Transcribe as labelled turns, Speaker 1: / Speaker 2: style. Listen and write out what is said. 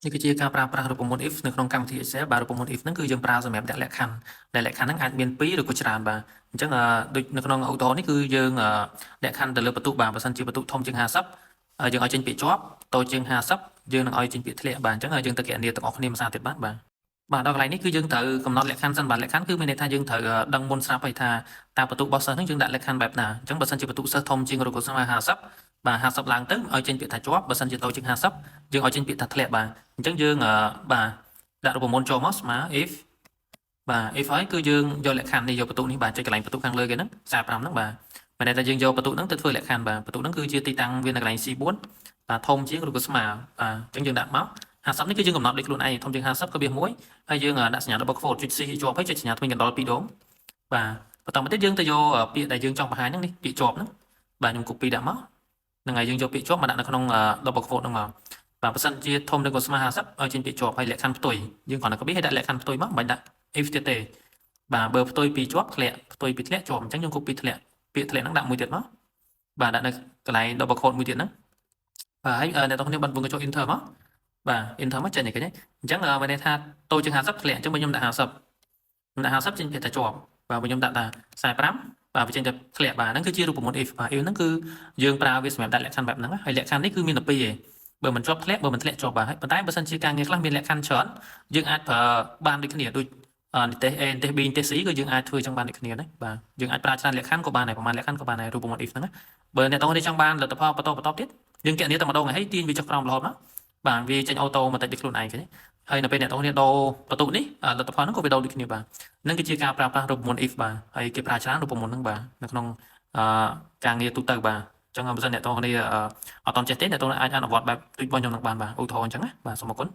Speaker 1: នេះគឺជាការប្រើប្រាស់រូបមន្ត if នៅក្នុងកម្មវិធី Excel បាទរូបមន្ត if ហ្នឹងគឺយើងប្រើសម្រាប់ដាក់លក្ខខណ្ឌដែលលក្ខខណ្ឌហ្នឹងអាចមាន2ឬក៏ច្រើនបាទអញ្ចឹងដូចនៅក្នុងឧទាហរណ៍នេះគឺយើងលក្ខខណ្ឌទៅលើបន្ទុកបាទបើសិនជាបន្ទុកធំជាង50យើងឲ្យចេញពាក្យជាប់តូចជាង50យើងនឹងឲ្យចេញពាក្យធ្លាក់បាទអញ្ចឹងយើងទៅគណនាទាំងអស់គ្នាមួយសារទៀតបាទដល់កន្លែងនេះគឺយើងត្រូវកំណត់លក្ខខណ្ឌសិនបាទលក្ខខណ្ឌគឺមានន័យថាយើងត្រូវដឹងមុនស្រាប់ហើយថាតើបន្ទុករបស់សិស្សហ្នឹងយើងដាក់លក្ខខណ្ឌបែបណាអញ្ចឹងបើសិនជាបន្ទុកសិស្សធំជាងឬក៏ស្មើ50បាទ50ឡើងទៅឲ្យចេញពាក្យថាជាប់បើសិនជាតូចជាង50យើងឲ្យចេញពាក្យថាធ្លាក់បាទអញ្ចឹងយើងបាទដាក់រូបមន្តចូលមកស្មើ if បាទ if ហើយគឺយើងយកលក្ខខណ្ឌនេះយកបន្ទុកនេះបាទចុចកន្លែងបន្ទុកខាងលើគេហ្នឹង45ហ្នឹងបាទមានន័យថាយើងយកបន្ទុកហ្នឹងទៅធ្វើលក្ខខណ្ឌបាទបន្ទុកហ្នឹងគឺជាទីតាំងវានៅកន្លែង C4 បាទធំជាងឬក៏ស្មើបាទអញ្ចឹងយើងដាក់មក50នេះគឺយើងកំណត់ដោយខ្លួនឯងធំជាង50ក៏វា1ហើយយើងដាក់សញ្ញា double quote ចុច C ជាប់ហើយចុចសញ្ញាទ្វេកណ្ដុរ2ដងបាទបន្តមកទៀតយើងទៅយកពាក្យដែលយើងចង់បង្ហាញហ្នឹងនេះពាក្យជាប់ហ្នឹងបាទខ្ញុំ copy ដាក់មកហ្នឹងហើយយើងយកពាក្យជាប់មកដាក់នៅក្នុង double quote ហ្នឹងមកបាទបើសិនជាធំឬក៏ស្មើ50ឲ្យចេញពាក្យជាប់ហើយលក្ខខណ្ឌផ្ទុយយើងគ្រាន់តែ copy ហើយដាក់លក្ខខណ្ឌផ្ទុយមកមិនដាក់ if ទៀតទេបាទបើផ្ទុយពីជាប់ធ្លាក់ផ្ទុយពីធ្លាក់ជាប់អញ្ចឹងយើង copy ធ្លាក់ពាក្យធ្លាក់ហ្នឹងដាក់មួយទៀតមកបាទដាក់នៅកន្លែង double quote មួយទៀតហ្នឹងបាទហើយអ្នកទាំងគ្នាបានបង្ចូល enter មកបាទ enter មកចេញឯឃើញទេអញ្ចឹងមានន័យថាតូចជាង50ធ្លាក់អញ្ចឹងបើខ្ញុំដាក់50ខ្ញុំដាក់50ចេញពាក្យថាជាប់បាទបើខ្ញុំដាក់ថា45បាទវាចេញតែធ្លាក់បាទហ្នឹងគឺជារូបមន្ត if បាទ if ហ្នឹងគឺយើងប្រើវាសម្រាប់ដាក់លក្ខខណ្ឌបែបហ្នឹងហើយលក្ខខណ្ឌនេះគឺមានតែពីរឯងបើមិនជាប់ធ្លាក់បើមិនធ្លាក់ជាប់បាទហើយប៉ុន្តែបើសិនជាការងារខ្លះមានលក្ខខណ្ឌច្រើនយើងអាចប្រើបានដូចគ្នាដូចនិទេស A និទេស B និទេស C ក៏យើងអាចធ្វើចឹងបានដូចគ្នាដែរបាទយើងអាចប្រើច្រើនលក្ខខណ្ឌក៏បានដែរប្រហែលលក្ខខណ្ឌក៏បានដែររូបមន្ត if ហ្នឹងបើអ្នកទាំងនេះចង់បានលទ្ធផលបន្តទៀតយើងគណនាតែម្ដងហើយទាញវាចុះក្រោមរហូតមកបាទវាចេញអូតូមកតិចដូចខ្លួនឯងឃើញទេហើយនៅពេលអ្នកទាំងនេះដូរបន្ទុកនេះលទ្ធផលហ្នឹងក៏វាដូរដូចគ្នាបាទនឹងគឺជាការប្រើប្រាស់រូបមន្ត if បាទហើយគេប្រើច្រើនរូបមន្តហ្នឹងបាទនៅក្នុងការងារទូទៅបាទអញ្ចឹងបើសិនអ្នកទាំងនេះអត់តន់ចេះទេអ្នកទាំងអាចអនុវត្តបែបដូចរបស់ខ្ញុំនឹងបានបាទឧទាហរណ៍អញ្ចឹងណាបាទសូមអរគុណ